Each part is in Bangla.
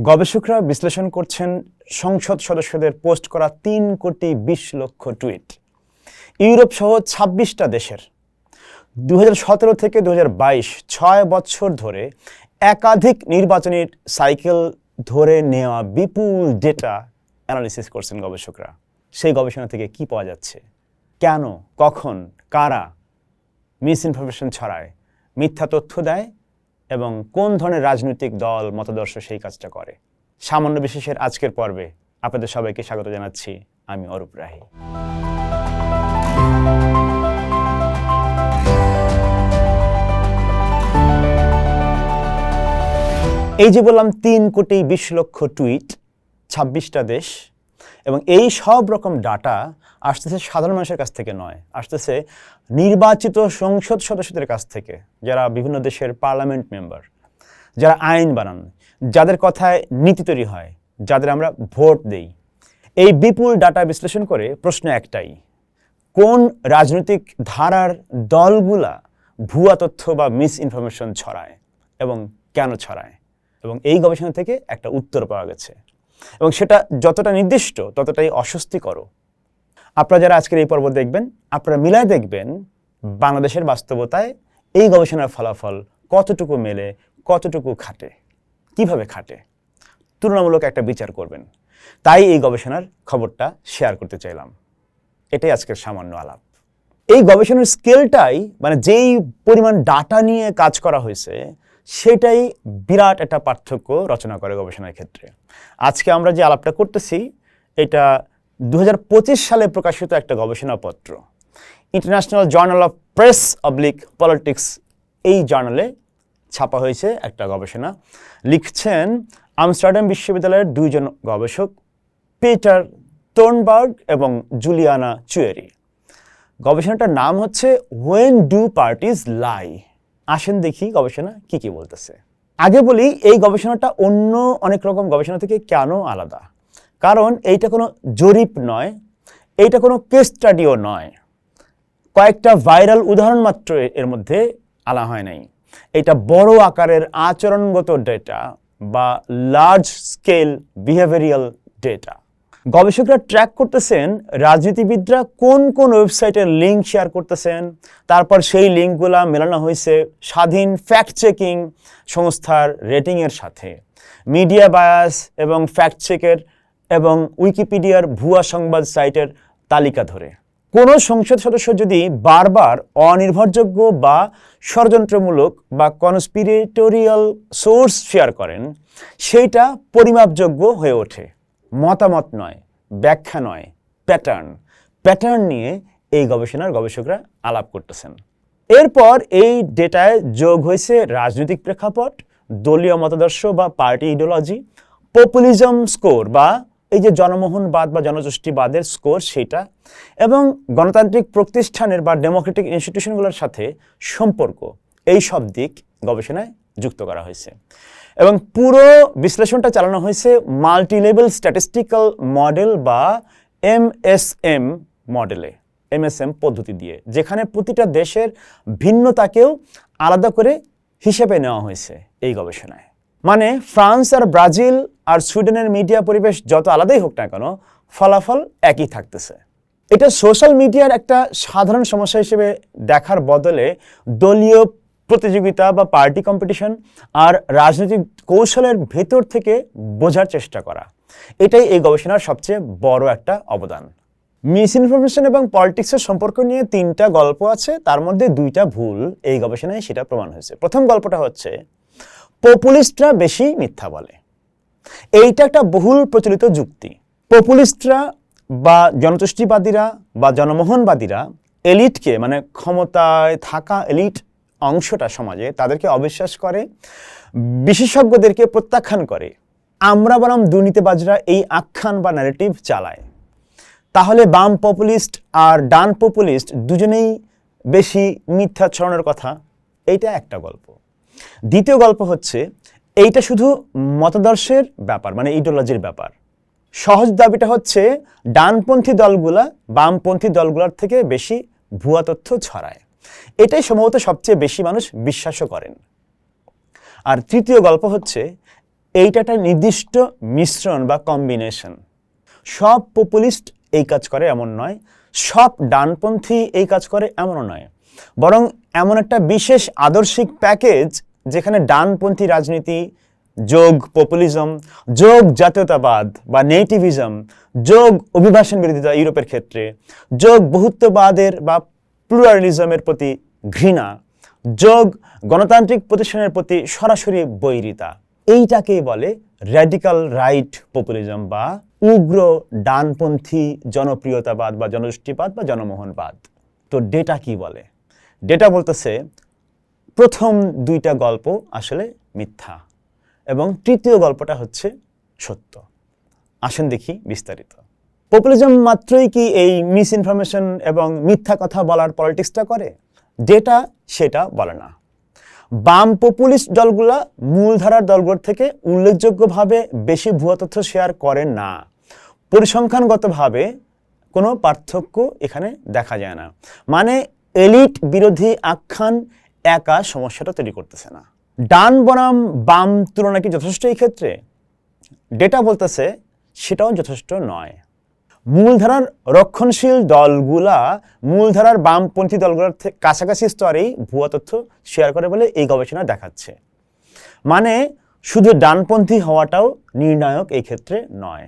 গবেষকরা বিশ্লেষণ করছেন সংসদ সদস্যদের পোস্ট করা 3,20,00,000 টুইট ইউরোপ সহ 26টা দেশের 2017 থেকে 2022 6 বছর ধরে একাধিক নির্বাচনী সাইকেল ধরে নেওয়া বিপুল ডেটা অ্যানালিসিস করছেন গবেষকরা। সেই গবেষণা থেকে কি পাওয়া যাচ্ছে, কেন, কখন, কারা মিস ইনফরমেশন ছড়ায়, মিথ্যা তথ্য দেয় এবং কোন ধরনের রাজনৈতিক দল মতাদর্শ সেই কাজটা করে। সামান্য বিশেষের আজকের পর্বে আপনাদের সবাইকে স্বাগত জানাচ্ছি। আমি অরূপ রাহি। এই যে বললাম 3,20,00,000 টুইট, 26টা দেশ, এবং এই সব রকম ডাটা আসতেছে সাধারণ মানুষের কাছ থেকে নয়, আসতেছে নির্বাচিত সংসদ সদস্যদের কাছ থেকে, যারা বিভিন্ন দেশের পার্লামেন্ট মেম্বার, যারা আইন বানান, যাদের কথায় নীতি তৈরি হয়, যাদের আমরা ভোট দেই। এই বিপুল ডাটা বিশ্লেষণ করে প্রশ্ন একটাই, কোন রাজনৈতিক ধারার দলগুলা ভুয়া তথ্য বা মিস ইনফরমেশন ছড়ায় এবং কেন ছড়ায়। এবং এই গবেষণা থেকে একটা উত্তর পাওয়া গেছে, এবং সেটা যতটা নির্দিষ্ট ততটাই অস্বস্তিকর। আপনারা যারা আজকের এই পর্ব দেখবেন, আপনারা মিলায় দেখবেন বাংলাদেশের বাস্তবতায় এই গবেষণার ফলাফল কতটুকু মেলে, কতটুকু খাটে, কিভাবে খাটে, তুলনামূলক একটা বিচার করবেন। তাই এই গবেষণার খবরটা শেয়ার করতে চাইলাম। এটাই আজকের সামান্য আলাপ। এই গবেষণার স্কেলটাই, মানে যেই পরিমাণ ডাটা নিয়ে কাজ করা হয়েছে, সেটাই বিরাট একটা পার্থক্য রচনা করে গবেষণার ক্ষেত্রে। আজকে আমরা যে আলাপটা করতেছি, এটা 2025 সালে প্রকাশিত একটা গবেষণাপত্র, international journal of press / politics, এই জার্নালে ছাপা হয়েছে একটা গবেষণা। লিখছেন আমস্টারডাম বিশ্ববিদ্যালয়ের দুইজন গবেষক, পিটার থর্নবার্গ এবং জুলিয়ানা চুয়েরি। গবেষণাটার নাম হচ্ছে হোয়েন ডু পার্টিজ লাই। আসেন দেখি গবেষণা কি কি বলতেছে। আগে বলি, এই গবেষণাটা অন্য অনেক রকম গবেষণা থেকে কেন আলাদা। কারণ এইটা কোনো জরিপ নয়, এইটা কোনো কেস স্টাডিও নয়, কয়েকটা ভাইরাল উদাহরণ মাত্র এর মধ্যে আনা হয় নাই। এটা বড় আকারের আচরণগত ডেটা বা লার্জ স্কেল বিহেভিয়ারিয়াল ডেটা। গবেষকরা ট্র্যাক করতেছেন রাজনীতিবিদরা কোন কোন ওয়েবসাইটের লিঙ্ক শেয়ার করতেছেন, তারপর সেই লিঙ্কগুলা মেলানো হয়েছে স্বাধীন ফ্যাক্ট চেকিং সংস্থার রেটিংয়ের সাথে, মিডিয়া বায়াস এবং ফ্যাক্ট চেকের এবং উইকিপিডিয়ার ভুয়া সংবাদ সাইটের তালিকা ধরে। কোনো সংসদ সদস্য যদি বারবার অনির্ভরযোগ্য বা ষড়যন্ত্রমূলক বা কনস্পিরেটোরিয়াল সোর্স শেয়ার করেন, সেইটা পরিমাপযোগ্য হয়ে ওঠে। মতামত নয়, ব্যাখ্যা নয়, প্যাটার্ন নিয়ে এই গবেষণার গবেষকরা আলাপ করতেছেন। এরপর এই ডেটায় যোগ হয়েছে রাজনৈতিক প্রেক্ষাপট, দলীয় মতাদর্শ বা পার্টি ইডিওলজি, পপুলিজম স্কোর বা এই যে জনমোহনবাদ বা জনগোষ্ঠীবাদের স্কোর সেটা, এবং গণতান্ত্রিক প্রতিষ্ঠানের বা ডেমোক্রেটিক ইনস্টিটিউশনগুলোর সাথে সম্পর্ক। এই সব দিক গবেষণায় যুক্ত করা হয়েছে এবং পুরো বিশ্লেষণটা চালানো হয়েছে মাল্টি লেভেল স্ট্যাটিস্টিক্যাল মডেল বা MSM মডেলে, MSM পদ্ধতি দিয়ে, যেখানে প্রতিটা দেশের ভিন্নতাকেও আলাদা করে হিসেবে নেওয়া হয়েছে এই গবেষণায়। মানে ফ্রান্স আর ব্রাজিল আর সুইডেনের মিডিয়া পরিবেশ যত আলাদাই হোক না কেন, ফলাফল একই থাকতেছে। এটা সোশ্যাল মিডিয়ার একটা সাধারণ সমস্যা হিসেবে দেখার বদলে দলীয় প্রতিযোগিতা বা পার্টি কম্পিটিশন আর রাজনৈতিক কৌশলের ভেতর থেকে বোঝার চেষ্টা করা, এটাই এই গবেষণার সবচেয়ে বড় একটা অবদান। মিস ইনফরমেশন এবং পলিটিক্সের সম্পর্ক নিয়ে 3টা গল্প আছে, তার মধ্যে 2টা ভুল এই গবেষণায় সেটা প্রমাণ হয়েছে। প্রথম গল্পটা হচ্ছে পপুলিস্টরা বেশি মিথ্যা বলে। এইটা একটা বহুল প্রচলিত যুক্তি। পপুলিস্টরা বা জনতুষ্টিবাদীরা বা জনমোহনবাদীরা এলিটকে, মানে ক্ষমতায় থাকা এলিট অংশটা সমাজে, তাদেরকে অবিশ্বাস করে, বিশেষজ্ঞদেরকে প্রত্যাখ্যান করে। আমরা বরং দুর্নীতিবাজরা এই আখ্যান বা ন্যারেটিভ চালায়। তাহলে বাম পপুলিস্ট আর ডান পপুলিস্ট দুজনেই বেশি মিথ্যা ছড়ানোর কথা। এইটা একটা গল্প। দ্বিতীয় গল্প হচ্ছে এইটা শুধু মতাদর্শের ব্যাপার, মানে ইডিওলজির ব্যাপার। সহজ দাবিটা হচ্ছে ডানপন্থী দলগুলা বামপন্থী দলগুলোর থেকে বেশি ভুয়া তথ্য ছড়ায়। এটাই সম্ভবত সবচেয়ে বেশি মানুষ বিশ্বাসও করেন। আর তৃতীয় গল্প হচ্ছে এইটা একটা নির্দিষ্ট মিশ্রণ বা কম্বিনেশন। সব পপুলিস্ট এই কাজ করে এমন নয়, সব ডানপন্থী এই কাজ করে এমনও নয়, বরং এমন একটা বিশেষ আদর্শিক প্যাকেজ যেখানে ডানপন্থী রাজনীতি যোগ পপুলিজম, যোগ জাতীয়তাবাদ বা নেটিভিজম, যোগ অভিবাসন বিরোধিতা ইউরোপের ক্ষেত্রে, যোগ বহুত্ববাদের বা প্লুরালিজমের প্রতি ঘৃণা, যোগ গণতান্ত্রিক প্রতিষ্ঠানের প্রতি সরাসরি বৈরিতা, এইটাকেই বলে র্যাডিক্যাল রাইট পপুলিজম বা উগ্র ডানপন্থী জনপ্রিয়তাবাদ বা জনগোষ্ঠীবাদ বা জনমোহনবাদ। তো ডেটা কি বলে? ডেটা বলতেছে প্রথম দুইটা গল্প আসলে মিথ্যা এবং তৃতীয় গল্পটা হচ্ছে সত্য। আসেন দেখি বিস্তারিত। পপুলিজম মাত্রই কি এই মিস ইনফরমেশন এবং মিথ্যা কথা বলার পলিটিক্সটা করে? ডেটা সেটা বলে না। বাম পপুলিস্ট দলগুলা মূলধারার দলগুলোর থেকে উল্লেখযোগ্যভাবে বেশি ভুয়া তথ্য শেয়ার করে না। পরিসংখ্যানগতভাবে কোনো পার্থক্য এখানে দেখা যায় না। মানে এলিট বিরোধী আখ্যান একা সমস্যাটা তৈরি করতেছে না। ডান বনাম বাম তুলনা কি যথেষ্ট এই ক্ষেত্রে? ডেটা বলতেছে সেটাও যথেষ্ট নয়। মূলধারার রক্ষণশীল দলগুলা মূলধারার বামপন্থী দলগুলোর কাছাকাছি স্তরেই ভুয়া তথ্য শেয়ার করে বলে এই গবেষণা দেখাচ্ছে। মানে শুধু ডানপন্থী হওয়াটাও নির্ণায়ক এই ক্ষেত্রে নয়।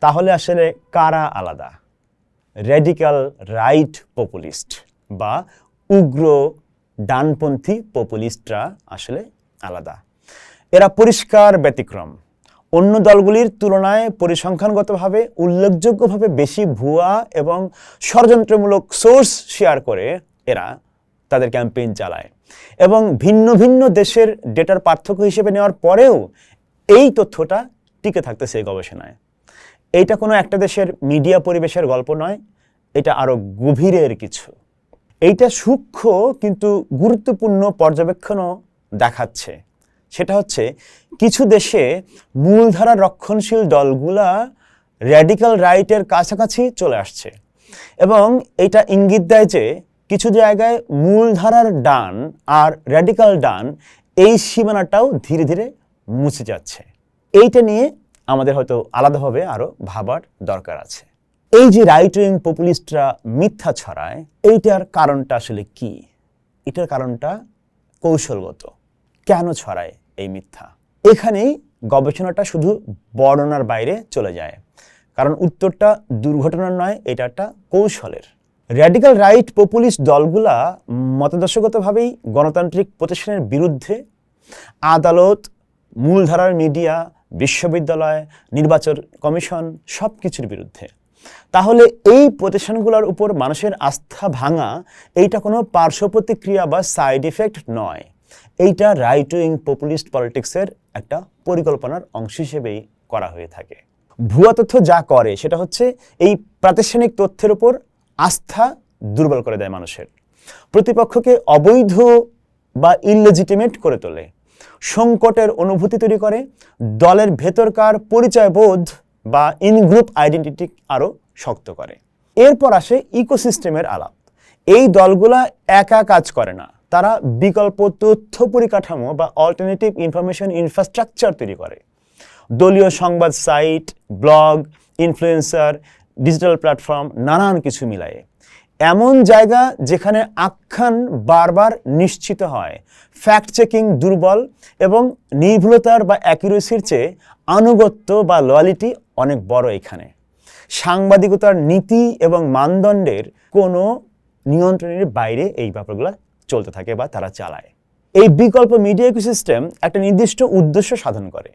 তাহলে আসলে কারা আলাদা? র্যাডিক্যাল রাইট পপুলিস্ট বা উগ্র ডানপন্থী পপুলিস্টরা আসলে আলাদা। এরা পরিষ্কার ব্যতিক্রম। অন্য দলগুলির তুলনায় পরিসংখ্যানগতভাবে উল্লেখযোগ্যভাবে বেশি ভুয়া এবং ষড়যন্ত্রমূলক সোর্স শেয়ার করে এরা তাদের ক্যাম্পেইন চালায় এবং ভিন্ন ভিন্ন দেশের ডেটার পার্থক্য হিসেবে নেওয়ার পরেও এই তথ্যটা টিকে থাকতেছে এই গবেষণায়। এইটা কোনো একটা দেশের মিডিয়া পরিবেশের গল্প নয়, এটা আরো গভীরের কিছু। এইটা সূক্ষ্ম কিন্তু গুরুত্বপূর্ণ পর্যবেক্ষণও দেখাচ্ছে। সেটা হচ্ছে কিছু দেশে মূলধারার রক্ষণশীল দলগুলা র্যাডিক্যাল রাইটের কাছাকাছি চলে আসছে এবং এটা ইঙ্গিত দেয় যে কিছু জায়গায় মূলধারার ডান আর র্যাডিক্যাল ডান এই সীমানাটাও ধীরে ধীরে মুছে যাচ্ছে। এইটা নিয়ে আমাদের হয়তো আলাদাভাবে আরো ভাবার দরকার আছে। এই যে রাইট উইং পপুলিস্টরা মিথ্যা ছড়ায়, এইটার কারণটা আসলে কি? এটার কারণটা কৌশলগত। কেন ছড়ায় এই মিথ্যা? এখানেই গবেষণাটা শুধু বর্ণনার বাইরে চলে যায়, কারণ উত্তরটা দুর্ঘটনার নয়, এটা একটা কৌশলের। র্যাডিক্যাল রাইট পপুলিস্ট দলগুলা মতাদর্শগতভাবেই গণতান্ত্রিক প্রতিষ্ঠানের বিরুদ্ধে, আদালত, মূলধারার মিডিয়া, বিশ্ববিদ্যালয়, নির্বাচন কমিশন সব কিছুর বিরুদ্ধে। তাহলে এই প্রতিষ্ঠানগুলোর উপর মানুষের আস্থা ভাঙা এইটা কোনো পার্শ্ব প্রতিক্রিয়া বা সাইড ইফেক্ট নয়, এইটা রাইট উইং পপুলিস্ট পলিটিক্সের একটা পরিকল্পনার অংশ হিসেবেই করা হয়ে থাকে। ভুয়া তথ্য যা করে সেটা হচ্ছে এই প্রাতিষ্ঠানিক তথ্যের উপর আস্থা দুর্বল করে দেয় মানুষের, প্রতিপক্ষকে অবৈধ বা ইললেজিটিমেট করে তোলে, সংকটের অনুভূতি তৈরি করে, দলের ভেতরকার পরিচয়বোধ বা ইন গ্রুপ আইডেন্টিটি আরও শক্ত করে। এরপর আসে ইকোসিস্টেমের আলাপ। এই দলগুলা একা কাজ করে না, তারা বিকল্প তথ্য পরিকাঠামো বা অল্টারনেটিভ ইনফরমেশন ইনফ্রাস্ট্রাকচার তৈরি করে। দলীয় সংবাদ site, blog, influencer, digital platform, নানান কিছু মিলায়ে এমন জায়গা যেখানে আখ্যান বারবার নিশ্চিত হয়, ফ্যাক্ট চেকিং দুর্বল এবং নির্ভুলতার বা অ্যাকুরেসির চেয়ে আনুগত্য বা লয়ালিটি অনেক বড়। এখানে সাংবাদিকতার নীতি এবং মানদণ্ডের কোনো নিয়ন্ত্রণের বাইরে এই ব্যাপারগুলো চলতে থাকে বা তারা চালায়। এই বিকল্প মিডিয়া ইকোসিস্টেম একটা নির্দিষ্ট উদ্দেশ্য সাধন করে,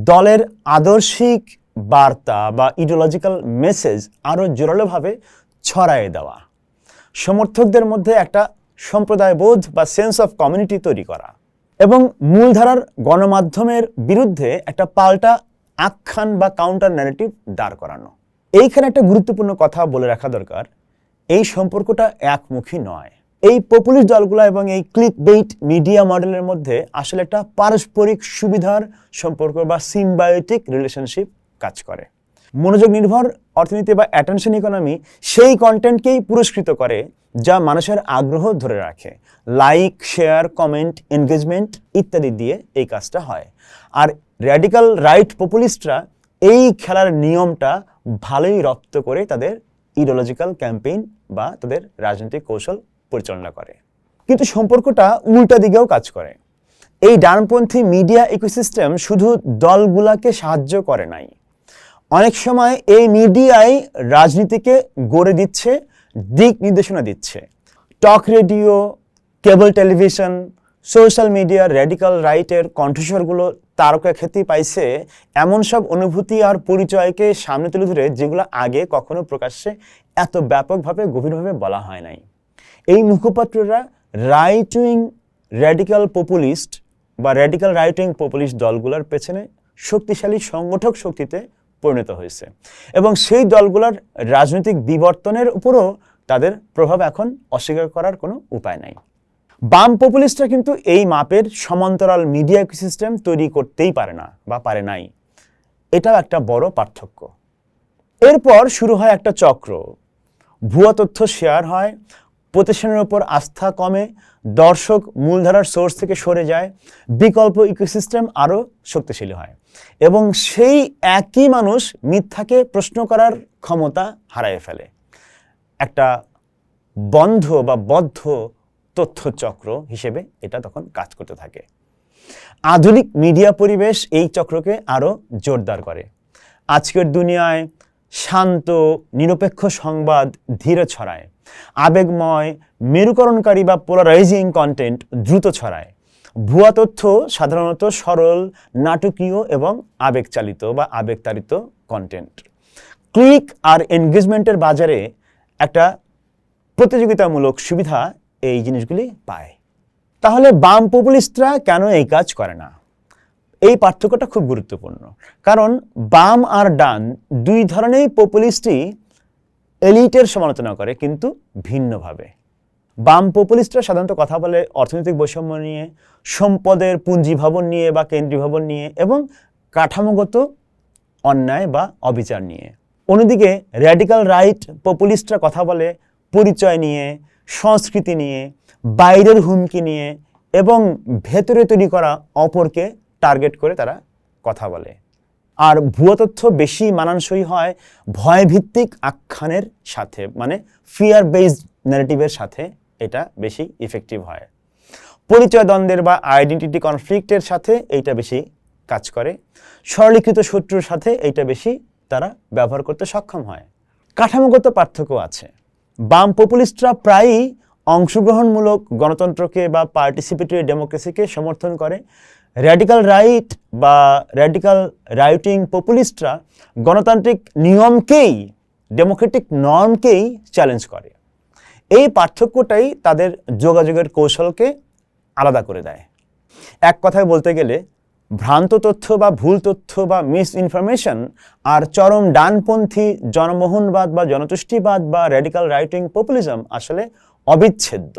দলের আদর্শিক বার্তা বা ইডিওলজিক্যাল মেসেজ আরও জোরালোভাবে ছড়ায় দেওয়া, সমর্থকদের মধ্যে একটা সম্প্রদায়বোধ বা সেন্স অফ কমিউনিটি তৈরি করা এবং মূলধারার গণমাধ্যমের বিরুদ্ধে একটা পাল্টা আখ্যান বা কাউন্টার ন্যারেটিভ দাঁড় করানো। এইখানে একটা গুরুত্বপূর্ণ কথা বলে রাখা দরকার, এই সম্পর্কটা একমুখী নয়। এই পপুলিস্ট দলগুলো এবং এই ক্লিক বেইট মিডিয়া মডেলের মধ্যে আসলে একটা পারস্পরিক সুবিধার সম্পর্ক বা সিম্বায়োটিক রিলেশনশিপ কাজ করে। মনোযোগ নির্ভর অর্থনীতি বা অ্যাটেনশন ইকোনমি সেই কন্টেন্টকেই পুরস্কৃত করে যা মানুষের আগ্রহ ধরে রাখে। লাইক, শেয়ার, কমেন্ট, এনগেজমেন্ট ইত্যাদি দিয়ে এই কাজটা হয়। আর র্যাডিক্যাল রাইট পপুলিস্টরা এই খেলার নিয়মটা ভালোই রপ্ত করে তাদের ইডিওলজিক্যাল ক্যাম্পেইন বা তাদের রাজনৈতিক কৌশল পরিচালনা করে। কিন্তু সম্পর্কটা উল্টা দিকেও কাজ করে। এই ডানপন্থী মিডিয়া ইকোসিস্টেম শুধু দলগুলাকে সাহায্য করে নাই, অনেক সময় এই মিডিয়াই রাজনীতিকে গড়ে দিচ্ছে, দিক নির্দেশনা দিচ্ছে। টক রেডিও, কেবল টেলিভিশন, সোশ্যাল মিডিয়া র্যাডিক্যাল রাইটের কণ্ঠস্বরগুলো তারকা খ্যাতি পাইছে এমন সব অনুভূতি আর পরিচয়কে সামনে তুলে ধরে যেগুলো আগে কখনো প্রকাশ্যে এত ব্যাপকভাবে গভীরভাবে বলা হয় নাই। এই মুখপাত্ররা রাইট উইং র্যাডিক্যাল পপুলিস্ট বা র্যাডিক্যাল রাইট উইং পপুলিস্ট দলগুলোর পেছনে শক্তিশালী সংগঠক শক্তিতে পরিণত হয়েছে এবং সেই দলগুলোর রাজনৈতিক বিবর্তনের উপরও তাদের প্রভাব এখন অস্বীকার করার কোনো উপায় নাই। বাম পপুলিস্টরা কিন্তু এই মাপের সমান্তরাল মিডিয়া ইকোসিস্টেম তৈরি করতেই পারে না বা পারে নাই। এটাও একটা বড় পার্থক্য। এরপর শুরু হয় একটা চক্র, ভুয়া তথ্য শেয়ার হয়, প্রতিষ্ঠানের উপর আস্থা কমে, দর্শক মূলধারার সোর্স থেকে সরে যায়, বিকল্প ইকোসিস্টেম আরও শক্তিশালী হয় এবং সেই একই মানুষ মিথ্যাকে প্রশ্ন করার ক্ষমতা হারিয়ে ফেলে। একটা বন্ধ বা বদ্ধ তথ্যচক্র হিসেবে এটা তখন কাজ করতে থাকে। আধুনিক মিডিয়া পরিবেশ এই চক্রকে আরও জোরদার করে। আজকের দুনিয়ায় শান্ত নিরপেক্ষ সংবাদ ধীরে ছড়ায়, আবেগময় মেরুকরণকারী বা পোলারাইজিং কন্টেন্ট দ্রুত ছড়ায়, ভুয়া তথ্য সাধারণত সরল, নাটকীয় এবং আবেগচালিত বা আবেগতাড়িত কন্টেন্ট। ক্লিক আর এনগেজমেন্টের বাজারে একটা প্রতিযোগিতামূলক সুবিধা এই জিনিসগুলি পায়। তাহলে বাম পপুলিস্টরা কেন এই কাজ করে না? এই পার্থক্যটা খুব গুরুত্বপূর্ণ, কারণ বাম আর ডান দুই ধরনের পপুলিস্টই এলিটের সমালোচনা করে, কিন্তু ভিন্নভাবে। বাম পপুলিস্টরা সাধারণত কথা বলে অর্থনৈতিক বৈষম্য নিয়ে, সম্পদের পুঞ্জীভবন নিয়ে বা কেন্দ্রীভবন নিয়ে এবং কাঠামোগত অন্যায় বা অবিচার নিয়ে। অন্যদিকে র্যাডিক্যাল রাইট পপুলিস্টরা কথা বলে পরিচয় নিয়ে, সংস্কৃতি নিয়ে, বাইরের হুমকি নিয়ে এবং ভেতরে তৈরি করা অপরকে টার্গেট করে তারা কথা বলে। আর ভুয়া তথ্য বেশি মানানসই হয় ভয়ভিত্তিক আখ্যানের সাথে, মানে ফিয়ার বেসড ন্যারেটিভের সাথে এটা বেশি ইফেক্টিভ হয়। পরিচয় দ্বন্দ্বের বা আইডেন্টিটি কনফ্লিক্টের সাথে এইটা বেশি কাজ করে। সরলীকৃত শত্রুর সাথে এইটা বেশি তারা ব্যবহার করতে সক্ষম হয়। কাঠামোগত পার্থক্য আছে। বাম পপুলিস্টরা প্রায়ই অংশগ্রহণমূলক গণতন্ত্রকে বা পার্টিসিপেটরি ডেমোক্রেসিকে সমর্থন করে। র্যাডিক্যাল রাইট বা র্যাডিক্যাল রাইটিং পপুলিস্টরা গণতান্ত্রিক নিয়মকেই, ডেমোক্রেটিক নর্মকেই চ্যালেঞ্জ করে। এই পার্থক্যটাই তাদের যোগাযোগের কৌশলকে আলাদা করে দেয়। এক কথায় বলতে গেলে ভ্রান্ত তথ্য বা ভুল তথ্য বা মিস ইনফরমেশন আর চরম ডানপন্থী জনমোহনবাদ বা জনতুষ্টিবাদ বা র্যাডিক্যাল রাইটিং পপুলিজম আসলে অবিচ্ছেদ্য।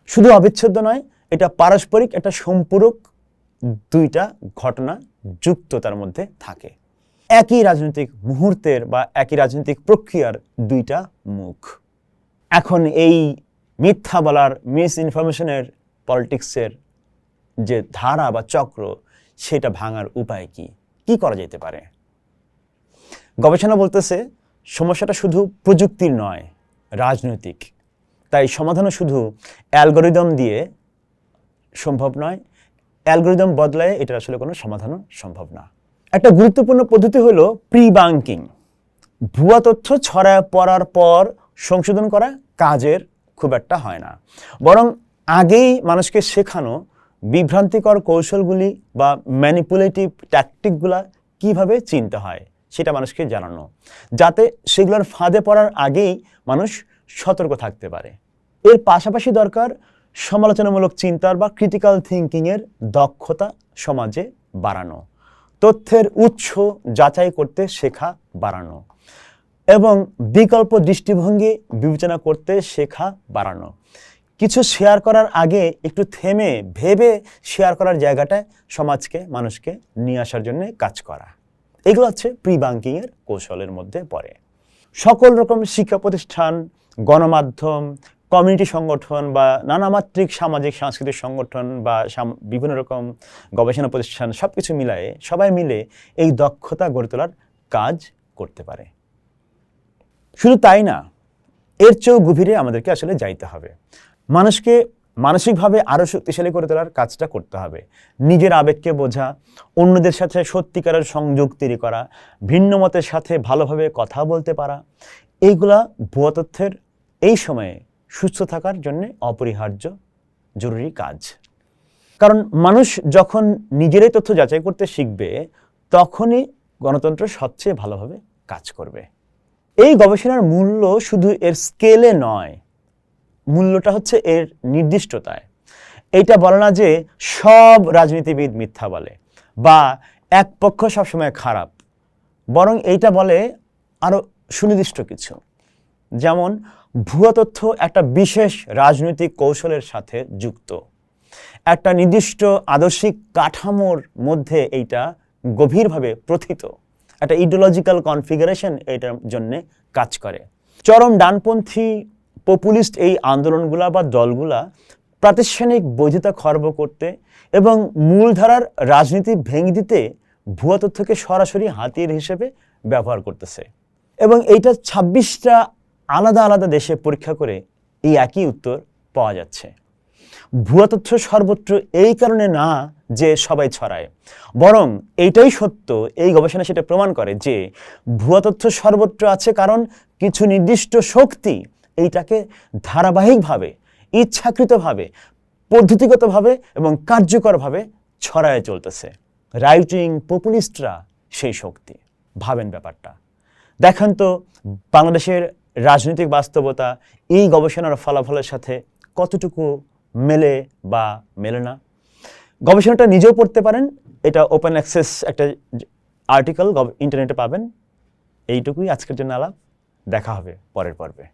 শুধু অবিচ্ছেদ্য নয়, এটা পারস্পরিক একটা সম্পূরক দুইটা ঘটনা যুক্ত তার মধ্যে থাকে। একই রাজনৈতিক মুহূর্তের বা একই রাজনৈতিক প্রক্রিয়ার দুইটা মুখ। এখন এই মিথ্যা বলার, মিস ইনফরমেশনের পলিটিক্সের যে ধারা বা চক্র, সেটা ভাঙার উপায় কি? কি করা যেতে পারে? গবেষণা বলতেছে সমস্যাটা শুধু প্রযুক্তির নয়, রাজনৈতিক। তাই সমাধানও শুধু অ্যালগোরিদম দিয়ে সম্ভব নয়। অ্যালগোরিদম বদলায় এটা আসলে কোনো সমাধানও সম্ভব না। একটা গুরুত্বপূর্ণ পদ্ধতি হলো প্রি-বাঙ্কিং। ভুয়া তথ্য ছড়ায় পড়ার পর সংশোধন করা কাজের খুব একটা হয় না, বরং আগেই মানুষকে শেখানো বিভ্রান্তিকর কৌশলগুলি বা ম্যানিপুলেটিভ ট্যাকটিকগুলা কিভাবে চিনতে হয় সেটা মানুষকে জানানো, যাতে সেগুলোর ফাঁদে পড়ার আগেই মানুষ সতর্ক থাকতে পারে। এর পাশাপাশি দরকার সমালোচনামূলক চিন্তার বা ক্রিটিক্যাল থিঙ্কিংয়ের দক্ষতা সমাজে বাড়ানো, তথ্যের উৎস যাচাই করতে শেখা বাড়ানো এবং বিকল্প দৃষ্টিভঙ্গি বিবেচনা করতে শেখা বাড়ানো। কিছু শেয়ার করার আগে একটু থেমে ভেবে শেয়ার করার জায়গাটায় সমাজকে, মানুষকে নিয়ে আসার জন্য কাজ করা। এগুলো হচ্ছে প্রি-বাঙ্কিংয়ের কৌশলের মধ্যে পড়ে। সকল রকম শিক্ষা প্রতিষ্ঠান, গণমাধ্যম, কমিউনিটি সংগঠন বা নানামাত্রিক সামাজিক সাংস্কৃতিক সংগঠন বা বিভিন্ন রকম গবেষণা প্রতিষ্ঠান সব কিছু মিলায়ে সবাই মিলে এই দক্ষতা গড়ে তোলার কাজ করতে পারে। শুধু তাই না, এর চেয়েও গভীরে আমাদেরকে আসলে যাইতে হবে। মানুষকে মানসিকভাবে আরও শক্তিশালী করে তোলার কাজটা করতে হবে। নিজের আবেগকে বোঝা, অন্যদের সাথে সত্যিকারের সংযোগ তৈরি করা, ভিন্ন মতের সাথে ভালোভাবে কথা বলতে পারা, এইগুলা ভুয়া তথ্যের এই সময়ে সুস্থ থাকার জন্য অপরিহার্য জরুরি কাজ। কারণ মানুষ যখন নিজেরাই তথ্য যাচাই করতে শিখবে, তখনই গণতন্ত্র সবচেয়ে ভালোভাবে কাজ করবে। এই গবেষণার মূল্য শুধু এর স্কেলে নয়, মূল্যটা হচ্ছে এর নির্দিষ্টতায়। এইটা বলে না যে সব রাজনীতিবিদ মিথ্যা বলে বা এক পক্ষ সবসময় খারাপ, বরং এইটা বলে আরও সুনির্দিষ্ট কিছু। যেমন ভুয়া তথ্য একটা বিশেষ রাজনৈতিক কৌশলের সাথে যুক্ত, একটা নির্দিষ্ট আদর্শিক কাঠামোর মধ্যে এইটা গভীরভাবে প্রথিত, একটা ইডিওলজিক্যাল কনফিগারেশন এটার জন্যে কাজ করে। চরম ডানপন্থী পপুলিস্ট এই আন্দোলনগুলা বা দলগুলা প্রাতিষ্ঠানিক বৈধতা খর্ব করতে এবং মূলধারার রাজনীতি ভেঙে দিতে ভুয়া তথ্যকে সরাসরি হাতিয়ার হিসেবে ব্যবহার করতেছে। এবং এইটা 26টা আলাদা আলাদা দেশে পরীক্ষা করে এই একই উত্তর পাওয়া যাচ্ছে। ভুয়া তথ্য সর্বত্র এই কারণে না যে সবাই ছড়ায়, বরং এইটাই সত্য, এই গবেষণা সেটা প্রমাণ করে যে ভুয়া তথ্য সর্বত্র আছে কারণ কিছু নির্দিষ্ট শক্তি এইটাকে ধারাবাহিকভাবে, ইচ্ছাকৃতভাবে, পদ্ধতিগতভাবে এবং কার্যকরভাবে ছড়ায় চলতেছে। রাইট উইং পপুলিস্টরা সেই শক্তি। ভাবেন ব্যাপারটা, দেখেন তো বাংলাদেশের রাজনৈতিক বাস্তবতা এই গবেষণার ফলাফলের সাথে কতটুকু মেলে বা মেলে না। গবেষণাটা নিজেও পড়তে পারেন, এটা ওপেন অ্যাক্সেস একটা আর্টিকেল ইন্টারনেটে পাবেন। এইটুকুই আজকের জন্য আলাপ, দেখা হবে পরের পর্বে।